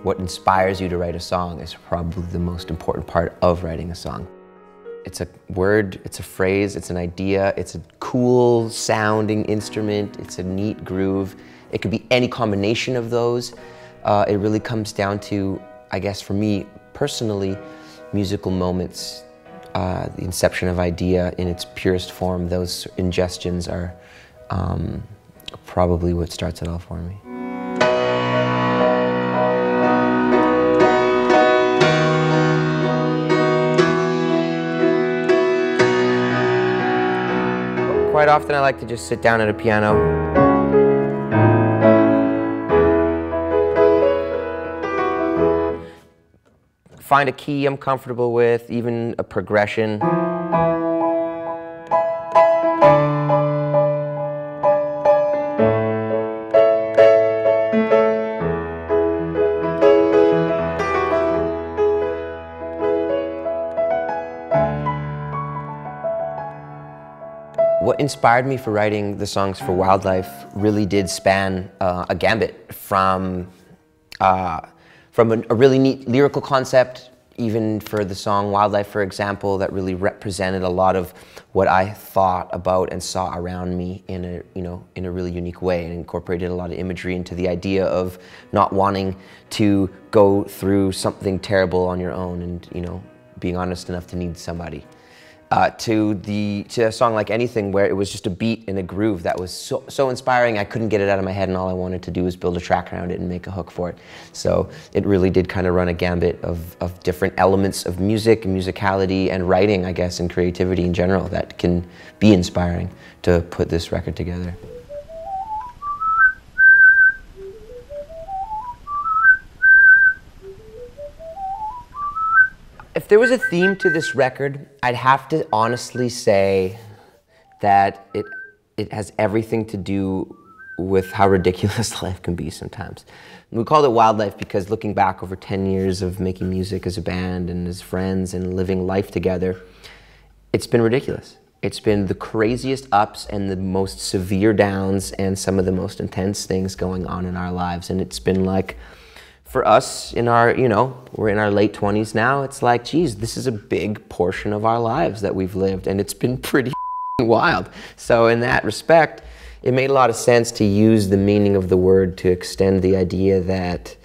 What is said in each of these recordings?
What inspires you to write a song is probably the most important part of writing a song. It's a word, it's a phrase, it's an idea, it's a cool sounding instrument, it's a neat groove. It could be any combination of those. It really comes down to, I guess for me personally, musical moments. The inception of idea in its purest form, those ingestions are probably what starts it all for me. Quite often I like to just sit down at a piano. Find a key I'm comfortable with, even a progression. What inspired me for writing the songs for Wildlife really did span a gambit from a really neat lyrical concept, even for the song Wildlife, for example, that really represented a lot of what I thought about and saw around me in a really unique way, and incorporated a lot of imagery into the idea of not wanting to go through something terrible on your own, and being honest enough to need somebody. To a song like Anything, where it was just a beat and a groove that was so inspiring I couldn't get it out of my head, and all I wanted to do was build a track around it and make a hook for it. So it really did kind of run a gambit of different elements of music and musicality and writing, I guess, and creativity in general that can be inspiring to put this record together. If there was a theme to this record, I'd have to honestly say that it has everything to do with how ridiculous life can be sometimes. We called it Wildlife because looking back over 10 years of making music as a band and as friends and living life together, it's been ridiculous. It's been the craziest ups and the most severe downs and some of the most intense things going on in our lives. And it's been like, for us, in our, we're in our late 20s now, it's like, geez, this is a big portion of our lives that we've lived, and it's been pretty wild. So in that respect, it made a lot of sense to use the meaning of the word to extend the idea that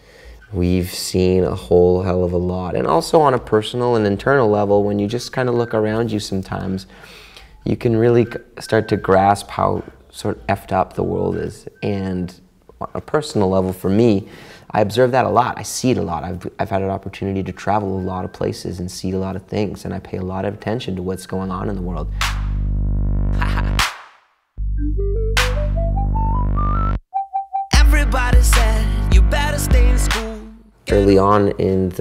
we've seen a whole hell of a lot. And also on a personal and internal level, when you just kind of look around you sometimes, you can really start to grasp how sort of effed up the world is. And on a personal level, for me, I observe that a lot. I see it a lot. I've had an opportunity to travel a lot of places and see a lot of things, and I pay a lot of attention to what's going on in the world. Everybody said you better stay in school. Early on in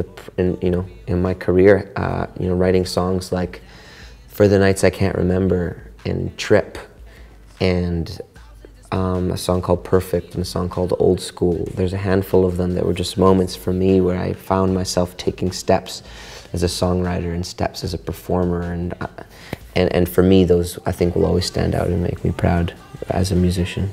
my career, writing songs like "For the Nights I Can't Remember" and "Trip" and a song called Perfect and a song called Old School. There's a handful of them that were just moments for me where I found myself taking steps as a songwriter and steps as a performer, and for me those I think will always stand out and make me proud as a musician.